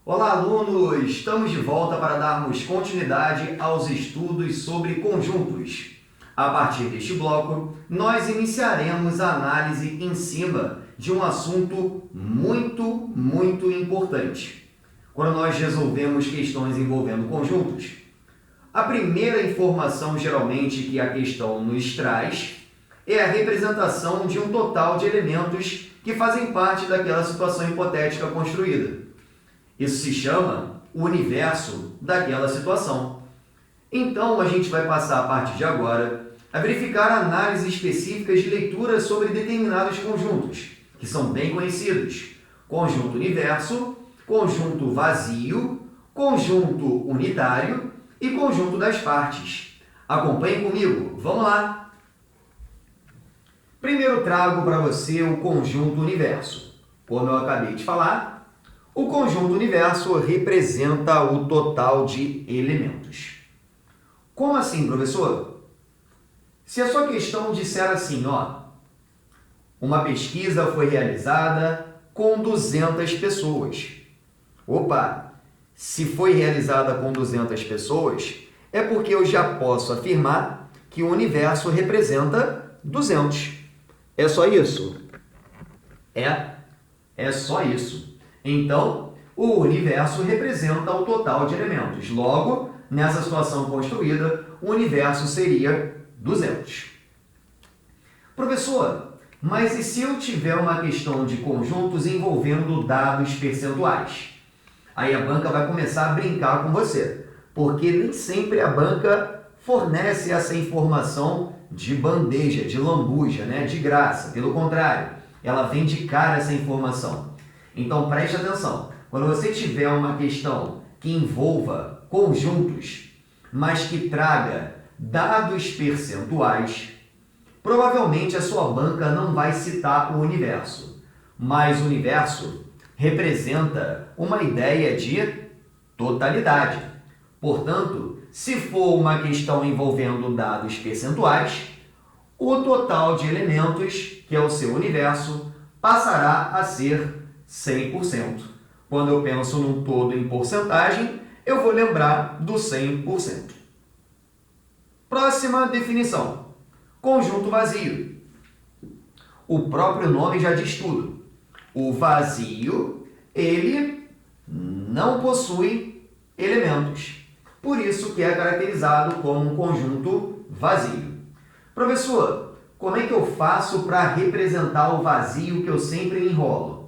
Olá, alunos! Estamos de volta para darmos continuidade aos estudos sobre conjuntos. A partir deste bloco, nós iniciaremos a análise em cima de um assunto muito importante. Quando nós resolvemos questões envolvendo conjuntos, a primeira informação geralmente que a questão nos traz é a representação de um total de elementos que fazem parte daquela situação hipotética construída. Isso se chama o universo daquela situação. Então, a gente vai passar a partir de agora a verificar análises específicas de leitura sobre determinados conjuntos, que são bem conhecidos: conjunto universo, conjunto vazio, conjunto unitário e conjunto das partes. Acompanhe comigo, vamos lá! Primeiro trago para você o conjunto universo. Como eu acabei de falar, o conjunto universo representa o total de elementos. Como assim, professor? Se a sua questão disser assim, uma pesquisa foi realizada com 200 pessoas. Opa! Se foi realizada com 200 pessoas, é porque eu já posso afirmar que o universo representa 200. É só isso? É só isso. Então, o universo representa o total de elementos. Logo, nessa situação construída, o universo seria 200. Professor, mas e se eu tiver uma questão de conjuntos envolvendo dados percentuais? Aí a banca vai começar a brincar com você, porque nem sempre a banca fornece essa informação de bandeja, de lambuja, de graça. Pelo contrário, ela vem de cara essa informação. Então preste atenção, quando você tiver uma questão que envolva conjuntos, mas que traga dados percentuais, provavelmente a sua banca não vai citar o universo, mas o universo representa uma ideia de totalidade. Portanto, se for uma questão envolvendo dados percentuais, o total de elementos, que é o seu universo, passará a ser 100%. Quando eu penso num todo em porcentagem, eu vou lembrar do 100%. Próxima definição: conjunto vazio. O próprio nome já diz tudo. O vazio, ele não possui elementos. Por isso que é caracterizado como um conjunto vazio. Professor, como é que eu faço para representar o vazio que eu sempre enrolo?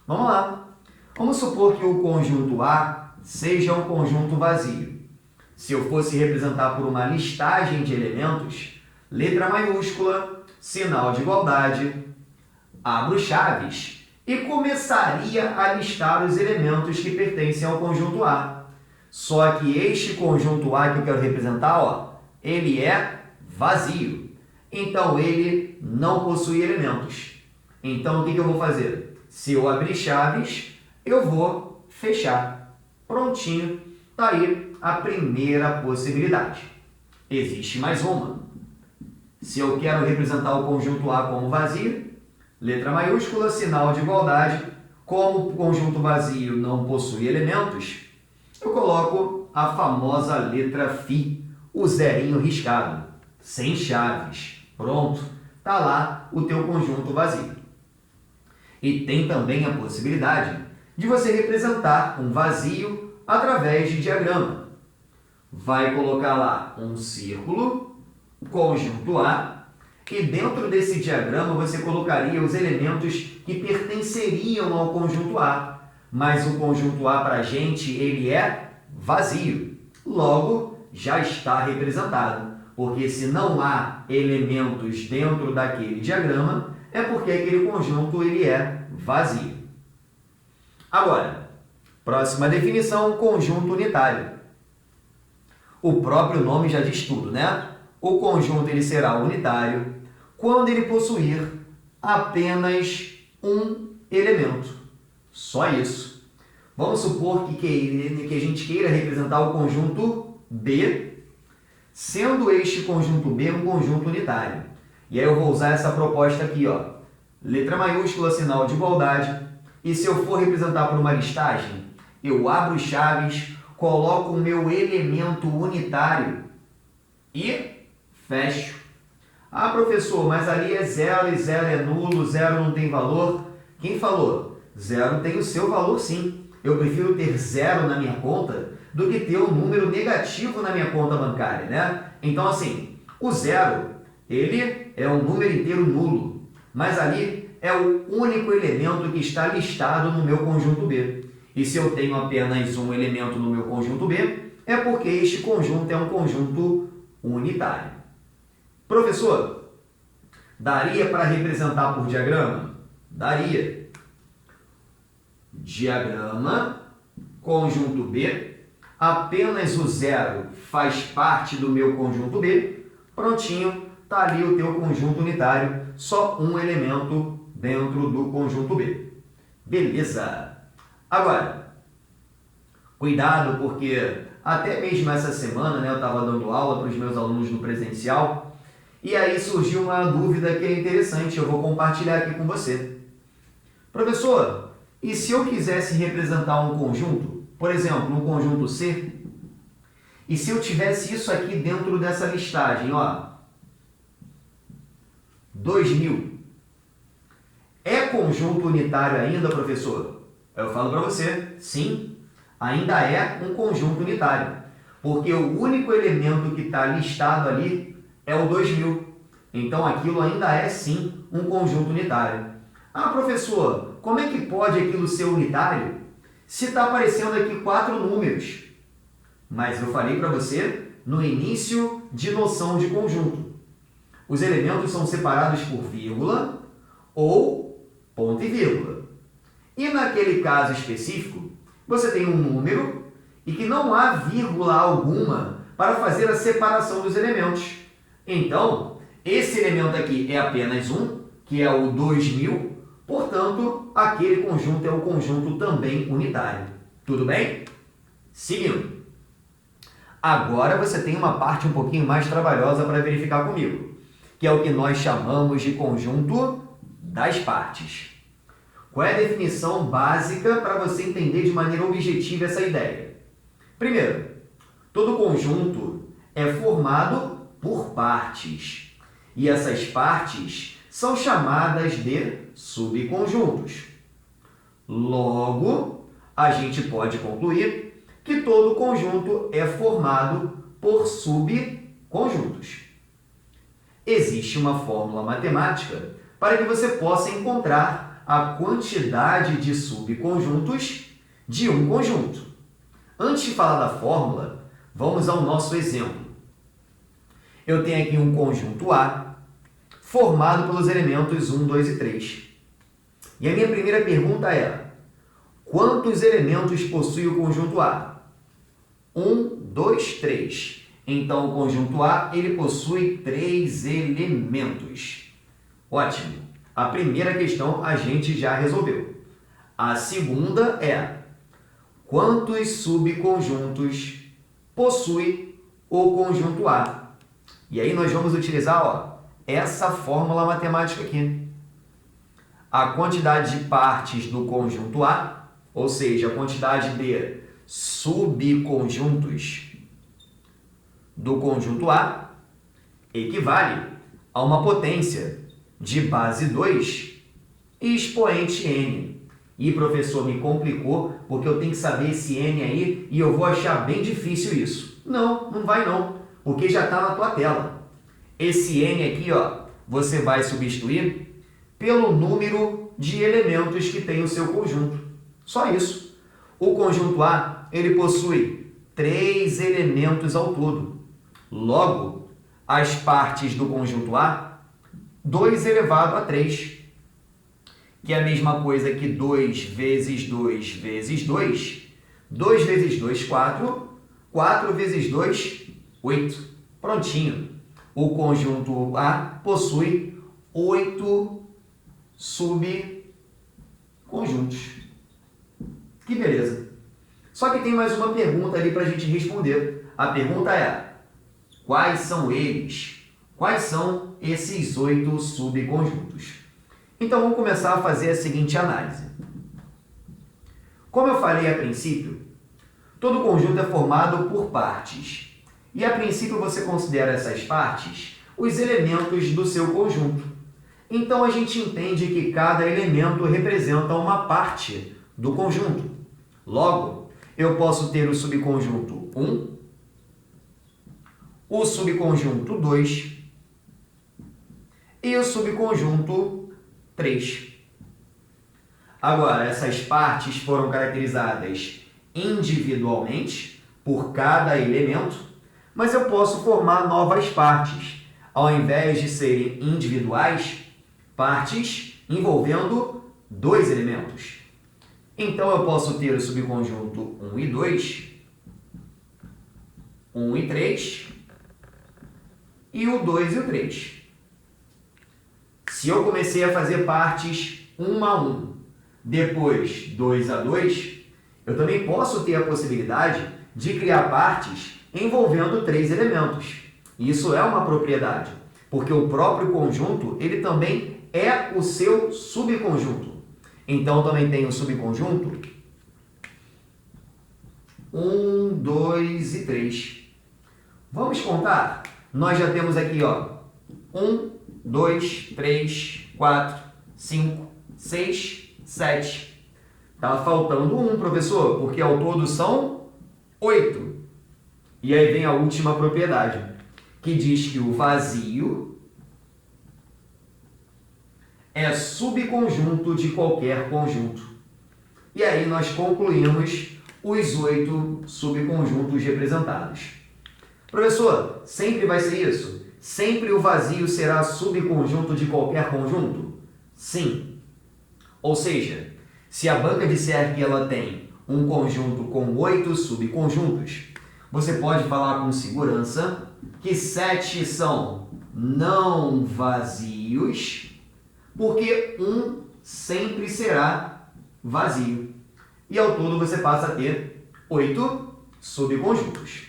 Vamos lá. Vamos supor que o conjunto A seja um conjunto vazio. Se eu fosse representar por uma listagem de elementos, letra maiúscula, sinal de igualdade, abro chaves e começaria a listar os elementos que pertencem ao conjunto A. Só que este conjunto A que eu quero representar, ele é vazio. Então, ele não possui elementos. Então, o que eu vou fazer? Se eu abrir chaves, eu vou fechar. Prontinho. Está aí a primeira possibilidade. Existe mais uma. Se eu quero representar o conjunto A como vazio, letra maiúscula, sinal de igualdade. Como o conjunto vazio não possui elementos, eu coloco a famosa letra φ, o zerinho riscado, sem chaves. Pronto. Está lá o teu conjunto vazio. E tem também a possibilidade de você representar um vazio através de diagrama. Vai colocar lá um círculo, conjunto A, e dentro desse diagrama você colocaria os elementos que pertenceriam ao conjunto A. Mas o conjunto A para a gente, ele é vazio. Logo, já está representado. Porque se não há elementos dentro daquele diagrama, é porque aquele conjunto ele é vazio. Agora, próxima definição, conjunto unitário. O próprio nome já diz tudo, O conjunto ele será unitário quando ele possuir apenas um elemento. Só isso. Vamos supor que a gente queira representar o conjunto B, sendo este conjunto B um conjunto unitário. E aí eu vou usar essa proposta aqui, letra maiúscula, sinal de igualdade. E se eu for representar por uma listagem, eu abro chaves, coloco o meu elemento unitário e fecho. Ah, professor, mas ali é zero e zero é nulo, zero não tem valor. Quem falou? Zero tem o seu valor sim. Eu prefiro ter zero na minha conta do que ter um número negativo na minha conta bancária, né? Então, assim, o zero, ele é um número inteiro nulo, mas ali é o único elemento que está listado no meu conjunto B. E se eu tenho apenas um elemento no meu conjunto B, é porque este conjunto é um conjunto unitário. Professor, daria para representar por diagrama? Daria. Diagrama, conjunto B, apenas o zero faz parte do meu conjunto B, prontinho, está ali o teu conjunto unitário, só um elemento dentro do conjunto B. Beleza! Agora, cuidado porque até mesmo essa semana, né, eu estava dando aula para os meus alunos no presencial e aí surgiu uma dúvida que é interessante, eu vou compartilhar aqui com você. Professor, e se eu quisesse representar um conjunto, por exemplo, um conjunto C, e se eu tivesse isso aqui dentro dessa listagem, ó, 2000, é conjunto unitário ainda, professor? Eu falo para você, sim, ainda é um conjunto unitário, porque o único elemento que está listado ali é o 2000. Então, aquilo ainda é, sim, um conjunto unitário. Ah, professor, como é que pode aquilo ser unitário se está aparecendo aqui 4 números? Mas eu falei para você no início de noção de conjunto. Os elementos são separados por vírgula ou ponto e vírgula. E naquele caso específico, você tem um número e que não há vírgula alguma para fazer a separação dos elementos. Então, esse elemento aqui é apenas um, que é o 2000, portanto, aquele conjunto é o conjunto também unitário. Tudo bem? Seguindo. Agora você tem uma parte um pouquinho mais trabalhosa para verificar comigo, que é o que nós chamamos de conjunto das partes. Qual é a definição básica para você entender de maneira objetiva essa ideia? Primeiro, todo conjunto é formado por partes, e essas partes são chamadas de subconjuntos. Logo, a gente pode concluir que todo conjunto é formado por subconjuntos. Existe uma fórmula matemática para que você possa encontrar a quantidade de subconjuntos de um conjunto. Antes de falar da fórmula, vamos ao nosso exemplo. Eu tenho aqui um conjunto A, formado pelos elementos 1, 2 e 3. E a minha primeira pergunta é: quantos elementos possui o conjunto A? 1, 2, 3. Então, o conjunto A ele possui 3 elementos. Ótimo! A primeira questão a gente já resolveu. A segunda é: quantos subconjuntos possui o conjunto A? E aí nós vamos utilizar essa fórmula matemática aqui. A quantidade de partes do conjunto A, ou seja, a quantidade de subconjuntos do conjunto A, equivale a uma potência de base 2 e expoente n. E professor, me complicou porque eu tenho que saber esse n aí e eu vou achar bem difícil isso. Não, não vai não, porque já está na tua tela. Esse n aqui, você vai substituir pelo número de elementos que tem o seu conjunto. Só isso. O conjunto A, ele possui 3 elementos ao todo. Logo, as partes do conjunto A, 2 elevado a 3, que é a mesma coisa que 2 vezes 2 vezes 2. 2 vezes 2, 4. 4 vezes 2, 8. Prontinho. O conjunto A possui 8 subconjuntos. Que beleza. Só que tem mais uma pergunta ali para a gente responder. A pergunta é: quais são eles? Quais são esses 8 subconjuntos? Então, vamos começar a fazer a seguinte análise. Como eu falei a princípio, todo conjunto é formado por partes. E a princípio você considera essas partes os elementos do seu conjunto. Então a gente entende que cada elemento representa uma parte do conjunto. Logo, eu posso ter o subconjunto 1, o subconjunto 2 e o subconjunto 3. Agora, essas partes foram caracterizadas individualmente por cada elemento, mas eu posso formar novas partes. Ao invés de serem individuais, partes envolvendo dois elementos. Então, eu posso ter o subconjunto 1 e 2, 1 e 3, e o 2 e o 3. Se eu comecei a fazer partes 1 a 1, depois 2 a 2, eu também posso ter a possibilidade de criar partes envolvendo três elementos. Isso é uma propriedade, porque o próprio conjunto ele também é o seu subconjunto. Então, também tem o subconjunto 1, 2 e 3. Vamos contar? Nós já temos aqui, 1, 2, 3, 4, 5, 6, 7. Está faltando um, professor, porque ao todo são 8. E aí vem a última propriedade, que diz que o vazio é subconjunto de qualquer conjunto. E aí nós concluímos os 8 subconjuntos representados. Professor, sempre vai ser isso? Sempre o vazio será subconjunto de qualquer conjunto? Sim. Ou seja, se a banca disser que ela tem um conjunto com 8 subconjuntos, você pode falar com segurança que 7 são não vazios, porque um sempre será vazio. E ao todo você passa a ter 8 subconjuntos.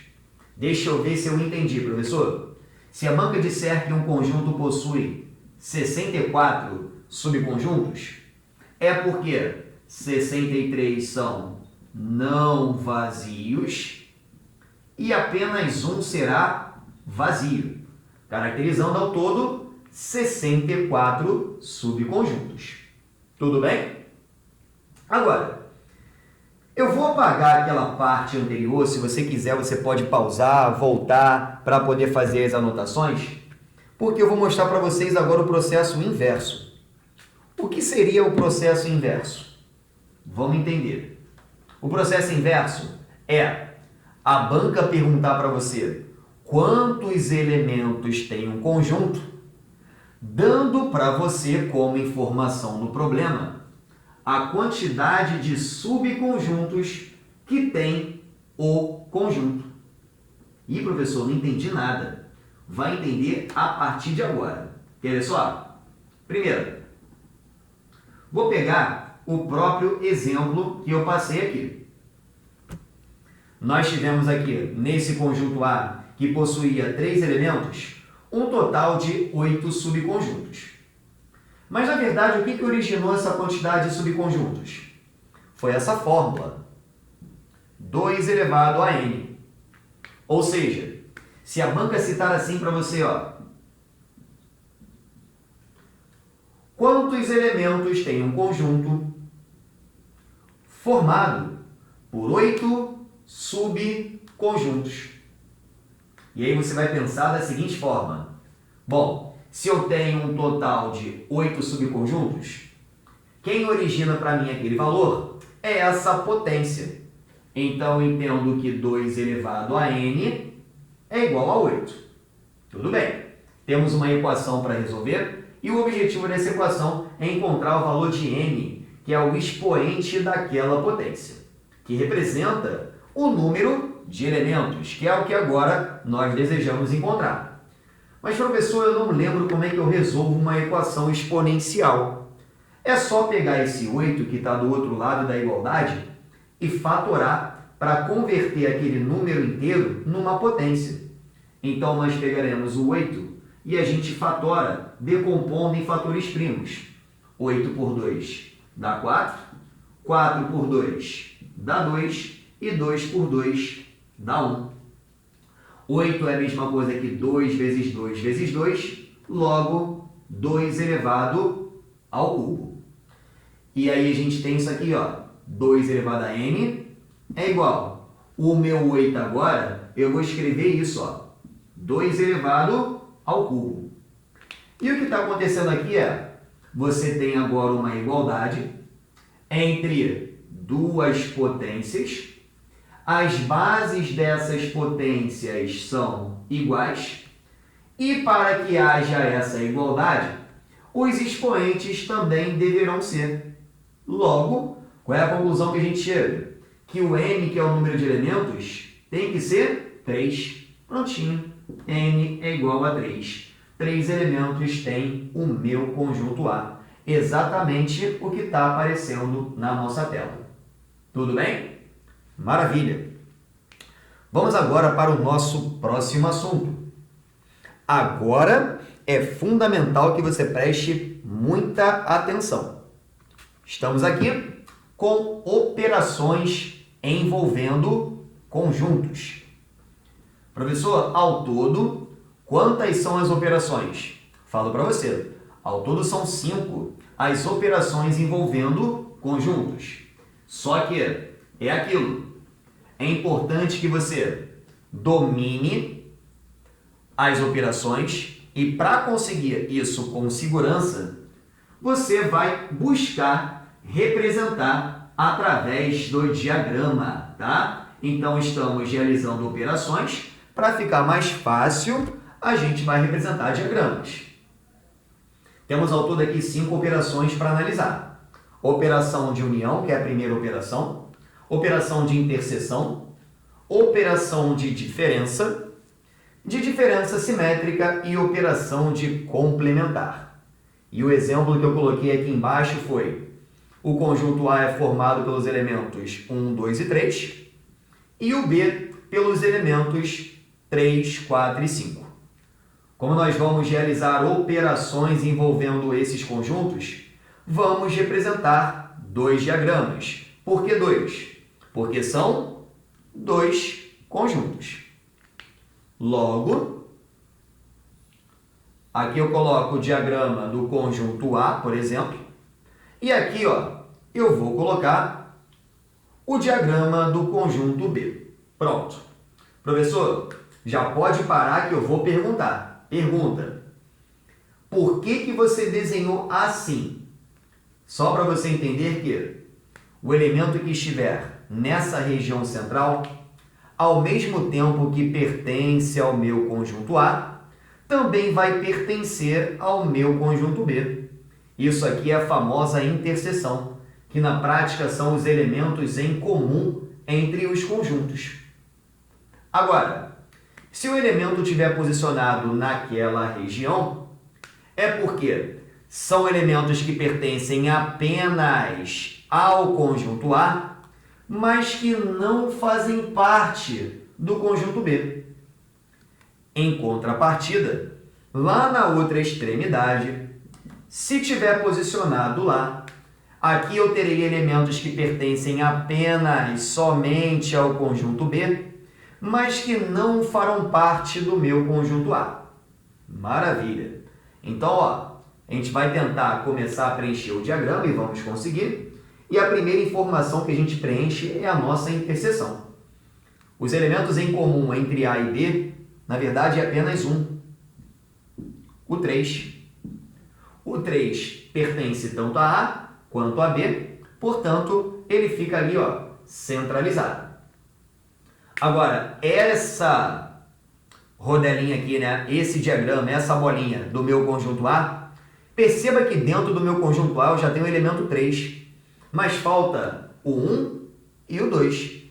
Deixa eu ver se eu entendi, professor. Se a banca disser que um conjunto possui 64 subconjuntos, é porque 63 são não vazios e apenas um será vazio, caracterizando ao todo 64 subconjuntos. Tudo bem? Agora, eu vou apagar aquela parte anterior. Se você quiser, você pode pausar, voltar para poder fazer as anotações, porque eu vou mostrar para vocês agora o processo inverso. O que seria o processo inverso? Vamos entender. O processo inverso é a banca perguntar para você quantos elementos tem um conjunto, dando para você como informação no problema a quantidade de subconjuntos que tem o conjunto. E professor, não entendi nada. Vai entender a partir de agora. Quer ver só? Primeiro, vou pegar o próprio exemplo que eu passei aqui. Nós tivemos aqui, nesse conjunto A, que possuía 3 elementos, um total de 8 subconjuntos. Mas, na verdade, o que originou essa quantidade de subconjuntos? Foi essa fórmula, 2 elevado a n. Ou seja, se a banca citar assim para você, quantos elementos tem um conjunto formado por 8 subconjuntos? E aí você vai pensar da seguinte forma. Bom, se eu tenho um total de 8 subconjuntos, quem origina para mim aquele valor é essa potência. Então, eu entendo que 2 elevado a n é igual a 8. Tudo bem. Temos uma equação para resolver e o objetivo dessa equação é encontrar o valor de n, que é o expoente daquela potência, que representa o número de elementos, que é o que agora nós desejamos encontrar. Mas, professor, eu não lembro como é que eu resolvo uma equação exponencial. É só pegar esse 8 que está do outro lado da igualdade e fatorar para converter aquele número inteiro numa potência. Então, nós pegaremos o 8 e a gente fatora, decompondo em fatores primos. 8 por 2 dá 4, 4 por 2 dá 2 e 2 por 2 dá 1. 8 é a mesma coisa que 2 vezes 2 vezes 2, logo 2 elevado ao cubo. E aí a gente tem isso aqui, ó, 2 elevado a n é igual. O meu 8 agora, eu vou escrever isso, ó, 2 elevado ao cubo. E o que está acontecendo aqui é, você tem agora uma igualdade entre duas potências. As bases dessas potências são iguais. E para que haja essa igualdade, os expoentes também deverão ser. Logo, qual é a conclusão que a gente chega? Que o n, que é o número de elementos, tem que ser 3. Prontinho. N é igual a 3. 3 elementos tem o meu conjunto A. Exatamente o que está aparecendo na nossa tela. Tudo bem? Maravilha! Vamos agora para o nosso próximo assunto. Agora é fundamental que você preste muita atenção. Estamos aqui com operações envolvendo conjuntos. Professor, ao todo, quantas são as operações? Falo para você. Ao todo são 5 as operações envolvendo conjuntos. Só que é aquilo. É importante que você domine as operações e para conseguir isso com segurança, você vai buscar representar através do diagrama, tá? Então, estamos realizando operações. Para ficar mais fácil, a gente vai representar diagramas. Temos ao todo aqui 5 operações para analisar. Operação de união, que é a primeira operação. Operação de interseção. Operação de diferença simétrica e operação de complementar. E o exemplo que eu coloquei aqui embaixo foi: o conjunto A é formado pelos elementos 1, 2 e 3 e o B pelos elementos 3, 4 e 5. Como nós vamos realizar operações envolvendo esses conjuntos, vamos representar 2 diagramas. Por que 2? Porque são 2 conjuntos. Logo, aqui eu coloco o diagrama do conjunto A, por exemplo, e aqui, ó, eu vou colocar o diagrama do conjunto B. Pronto. Professor, já pode parar que eu vou perguntar. Pergunta: por que você desenhou assim? Só para você entender que o elemento que estiver nessa região central, ao mesmo tempo que pertence ao meu conjunto A, também vai pertencer ao meu conjunto B. Isso aqui é a famosa interseção, que na prática são os elementos em comum entre os conjuntos. Agora, se o elemento estiver posicionado naquela região, é porque são elementos que pertencem apenas ao conjunto A, mas que não fazem parte do conjunto B. Em contrapartida, lá na outra extremidade, se estiver posicionado lá, aqui eu terei elementos que pertencem apenas somente ao conjunto B, mas que não farão parte do meu conjunto A. Maravilha! Então, ó, a gente vai tentar começar a preencher o diagrama e vamos conseguir. E a primeira informação que a gente preenche é a nossa interseção. Os elementos em comum entre A e B, na verdade, é apenas um. O 3. O 3 pertence tanto a A quanto a B, portanto, ele fica ali, ó, centralizado. Agora, essa rodelinha aqui, né, esse diagrama, essa bolinha do meu conjunto A, perceba que dentro do meu conjunto A eu já tenho o elemento 3, mas falta o 1 e o 2.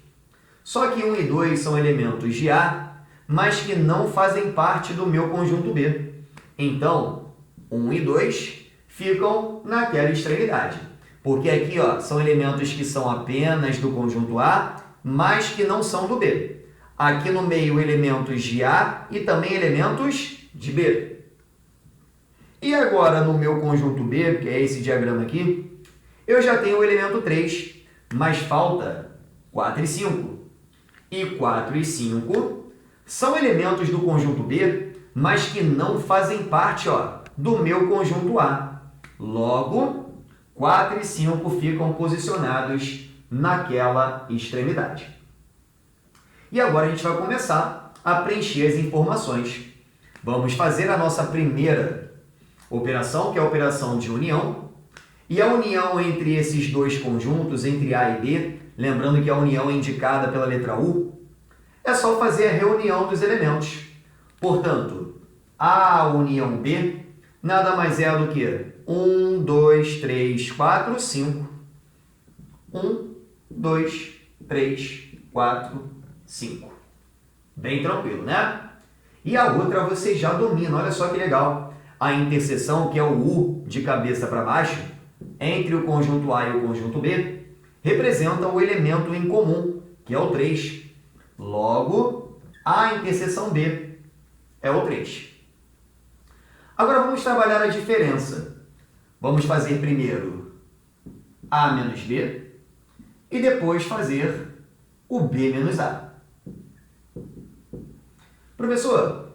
Só que 1 e 2 são elementos de A, mas que não fazem parte do meu conjunto B. Então, 1 e 2 ficam naquela extremidade. Porque aqui, ó, são elementos que são apenas do conjunto A, mas que não são do B. Aqui no meio, elementos de A e também elementos de B. E agora, no meu conjunto B, que é esse diagrama aqui, eu já tenho o elemento 3, mas falta 4 e 5. E 4 e 5 são elementos do conjunto B, mas que não fazem parte, ó, do meu conjunto A. Logo, 4 e 5 ficam posicionados naquela extremidade. E agora a gente vai começar a preencher as informações. Vamos fazer a nossa primeira operação, que é a operação de união. E a união entre esses dois conjuntos, entre A e B, lembrando que a união é indicada pela letra U, é só fazer a reunião dos elementos. Portanto, A união B nada mais é do que 1, 2, 3, 4, 5. 1, 2, 3, 4, 5. Bem tranquilo, né? E a outra você já domina, olha só que legal. A interseção, que é o U de cabeça para baixo, entre o conjunto A e o conjunto B, representa o elemento em comum, que é o 3. Logo, a interseção B é o 3. Agora vamos trabalhar a diferença. Vamos fazer primeiro A menos B e depois fazer o B menos A. Professor,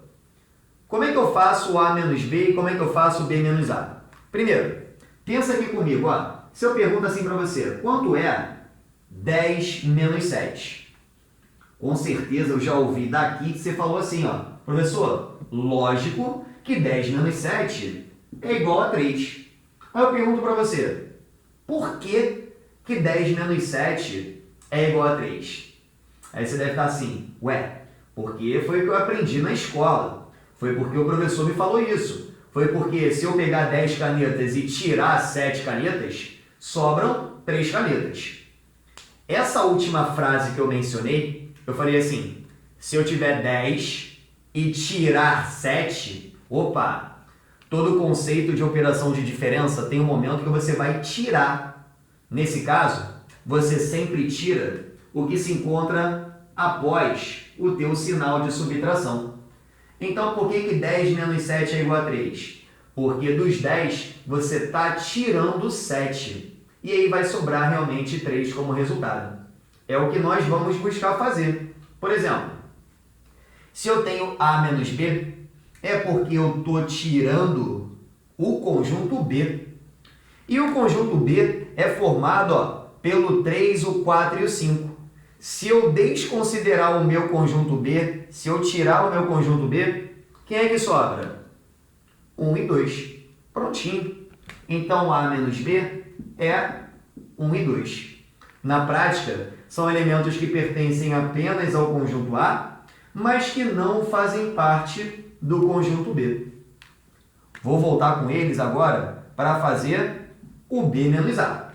como é que eu faço o A menos B e como é que eu faço o B menos A? Primeiro, pensa aqui comigo, ó. Se eu pergunto assim para você, quanto é 10 menos 7? Com certeza eu já ouvi daqui que você falou assim, ó. Professor, lógico que 10 menos 7 é igual a 3. Aí eu pergunto para você, por que 10 menos 7 é igual a 3? Aí você deve estar assim, ué, porque foi o que eu aprendi na escola. Foi porque o professor me falou isso. Foi porque se eu pegar 10 canetas e tirar 7 canetas, sobram 3 canetas. Essa última frase que eu mencionei, eu falei assim, se eu tiver 10 e tirar 7, opa, todo conceito de operação de diferença tem um momento que você vai tirar. Nesse caso, você sempre tira o que se encontra após o teu sinal de subtração. Então, por que 10 menos 7 é igual a 3? Porque dos 10, você está tirando 7. E aí vai sobrar realmente 3 como resultado. É o que nós vamos buscar fazer. Por exemplo, se eu tenho A menos B, é porque eu estou tirando o conjunto B. E o conjunto B é formado, ó, pelo 3, o 4 e o 5. Se eu desconsiderar o meu conjunto B, se eu tirar o meu conjunto B, quem é que sobra? 1 e 2. Prontinho. Então, A menos B é 1 e 2. Na prática, são elementos que pertencem apenas ao conjunto A, mas que não fazem parte do conjunto B. Vou voltar com eles agora para fazer o B menos A.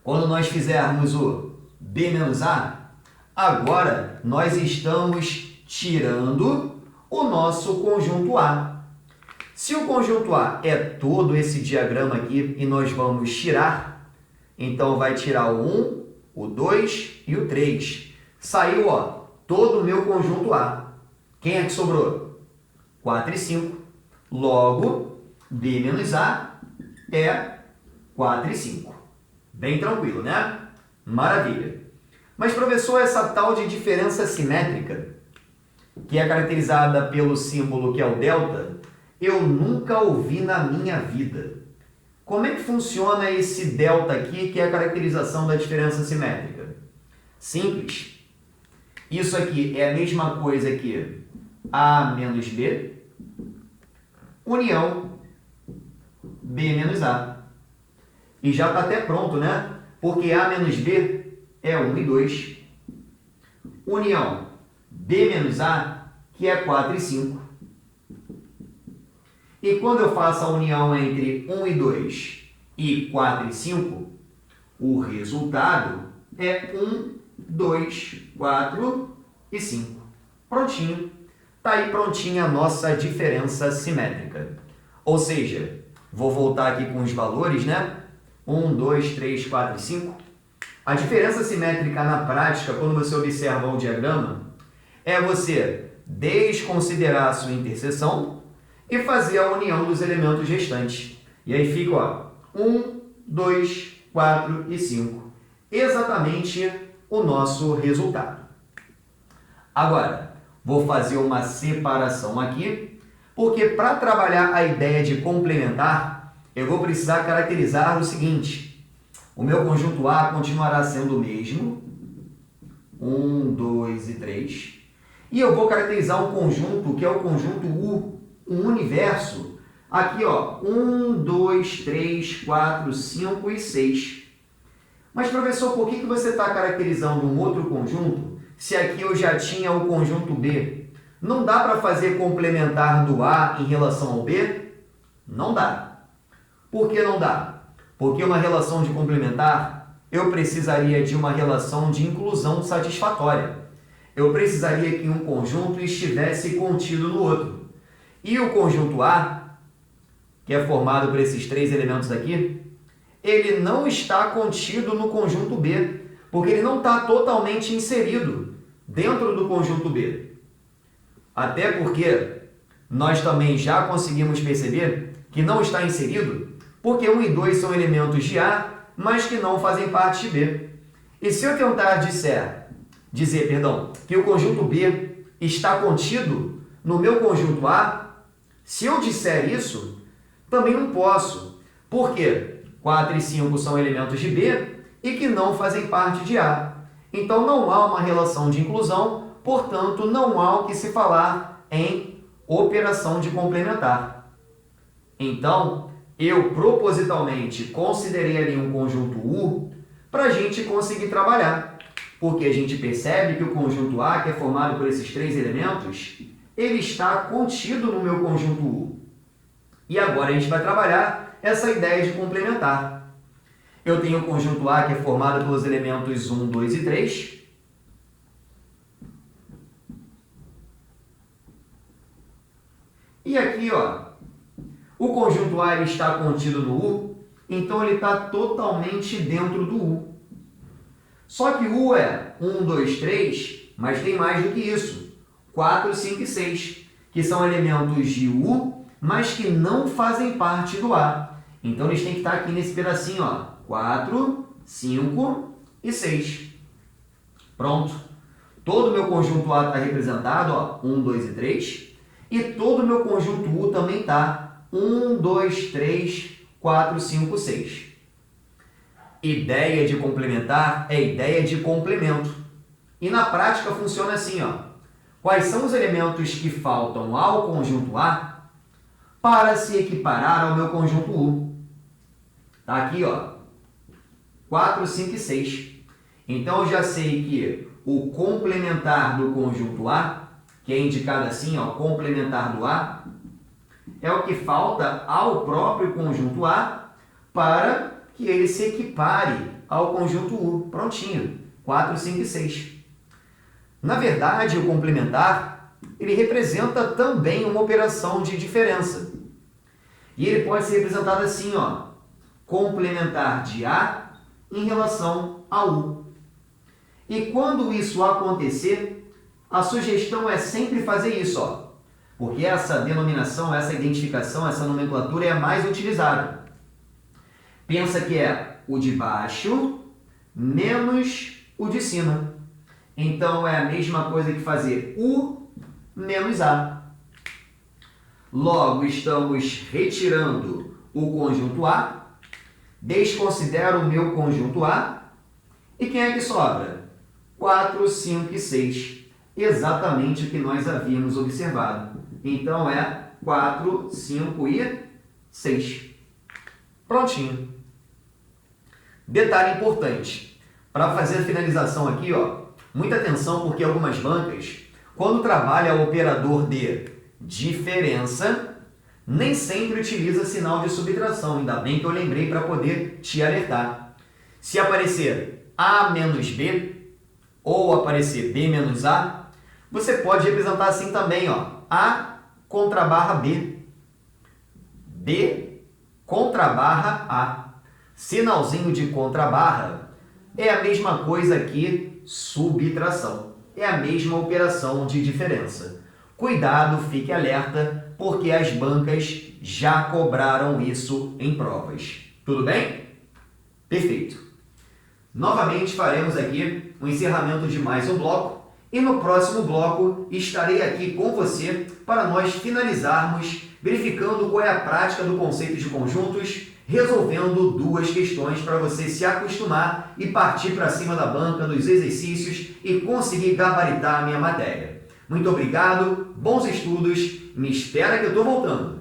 Quando nós fizermos o B menos A, agora nós estamos tirando o nosso conjunto A. Se o conjunto A é todo esse diagrama aqui e nós vamos tirar, então vai tirar o 1, o 2 e o 3. Saiu, ó, todo o meu conjunto A. Quem é que sobrou? 4 e 5. Logo, B menos A é 4 e 5. Bem tranquilo, né? Maravilha. Mas, professor, essa tal de diferença simétrica, que é caracterizada pelo símbolo que é o delta, eu nunca ouvi na minha vida. Como é que funciona esse delta aqui, que é a caracterização da diferença simétrica? Simples. Isso aqui é a mesma coisa que A menos B, união B menos A. E já está até pronto, né? Porque A menos B é 1 e 2. União B menos A, que é 4 e 5. E quando eu faço a união entre 1 e 2 e 4 e 5, o resultado é 1, 2, 4 e 5. Prontinho. Está aí prontinha a nossa diferença simétrica. Ou seja, vou voltar aqui com os valores, né? 1, 2, 3, 4 e 5. A diferença simétrica na prática, quando você observa o diagrama, é você desconsiderar a sua interseção e fazer a união dos elementos restantes. E aí fica, ó, 1, 2, 4 e 5. Exatamente o nosso resultado. Agora, vou fazer uma separação aqui, porque para trabalhar a ideia de complementar, eu vou precisar caracterizar o seguinte: o meu conjunto A continuará sendo o mesmo, 1, 2 e 3, e eu vou caracterizar um conjunto que é o conjunto U, um universo, aqui ó, 1, 2, 3, 4, 5 e 6. Mas professor, por que você está caracterizando um outro conjunto se aqui eu já tinha o conjunto B? Não dá para fazer complementar do A em relação ao B? Não dá. Por que não dá? Porque uma relação de complementar, eu precisaria de uma relação de inclusão satisfatória. Eu precisaria que um conjunto estivesse contido no outro. E o conjunto A, que é formado por esses três elementos aqui, ele não está contido no conjunto B, porque ele não está totalmente inserido dentro do conjunto B. Até porque nós também já conseguimos perceber que não está inserido, porque 1 e 2 são elementos de A, mas que não fazem parte de B. E se eu tentar dizer que o conjunto B está contido no meu conjunto A, se eu disser isso, também não posso. Por quê? 4 e 5 são elementos de B e que não fazem parte de A. Então não há uma relação de inclusão, portanto não há o que se falar em operação de complementar. Então, eu propositalmente considerei ali um conjunto U para a gente conseguir trabalhar. Porque a gente percebe que o conjunto A, que é formado por esses três elementos, ele está contido no meu conjunto U. E agora a gente vai trabalhar essa ideia de complementar. Eu tenho o conjunto A, que é formado pelos elementos 1, 2 e 3. E aqui, ó, o conjunto A ele está contido no U, então ele está totalmente dentro do U. Só que U é 1, 2, 3, mas tem mais do que isso. 4, 5 e 6, que são elementos de U, mas que não fazem parte do A. Então eles têm que estar aqui nesse pedacinho, ó. 4, 5 e 6. Pronto. Todo o meu conjunto A está representado, ó, 1, 2 e 3. E todo o meu conjunto U também está 1, 2, 3, 4, 5, 6. Ideia de complementar é ideia de complemento. E na prática funciona assim, ó. Quais são os elementos que faltam ao conjunto A para se equiparar ao meu conjunto U? Tá aqui, ó. 4, 5 e 6. Então eu já sei que o complementar do conjunto A, que é indicado assim, ó, complementar do A, é o que falta ao próprio conjunto A para que ele se equipare ao conjunto U. Prontinho. 4, 5 e 6. Na verdade, o complementar, ele representa também uma operação de diferença. E ele pode ser representado assim, ó. Complementar de A em relação a U. E quando isso acontecer, a sugestão é sempre fazer isso, ó. Porque essa denominação, essa identificação, essa nomenclatura é a mais utilizada. Pensa que é o de baixo menos o de cima. Então, é a mesma coisa que fazer U menos A. Logo, estamos retirando o conjunto A, desconsidero o meu conjunto A, e quem é que sobra? 4, 5 e 6. Exatamente o que nós havíamos observado. Então, é 4, 5 e 6. Prontinho. Detalhe importante, para fazer a finalização aqui, ó, muita atenção porque algumas bancas, quando trabalha o operador de diferença, nem sempre utiliza sinal de subtração, ainda bem que eu lembrei para poder te alertar. Se aparecer A menos B, ou aparecer B menos A, você pode representar assim também, ó, A contra barra B, B contra barra A. Sinalzinho de contrabarra é a mesma coisa que subtração. É a mesma operação de diferença. Cuidado, fique alerta, porque as bancas já cobraram isso em provas. Tudo bem? Perfeito. Novamente faremos aqui o encerramento de mais um bloco e no próximo bloco estarei aqui com você para nós finalizarmos verificando qual é a prática do conceito de conjuntos, resolvendo duas questões para você se acostumar e partir para cima da banca nos exercícios e conseguir gabaritar a minha matéria. Muito obrigado, bons estudos, me espera que eu estou voltando.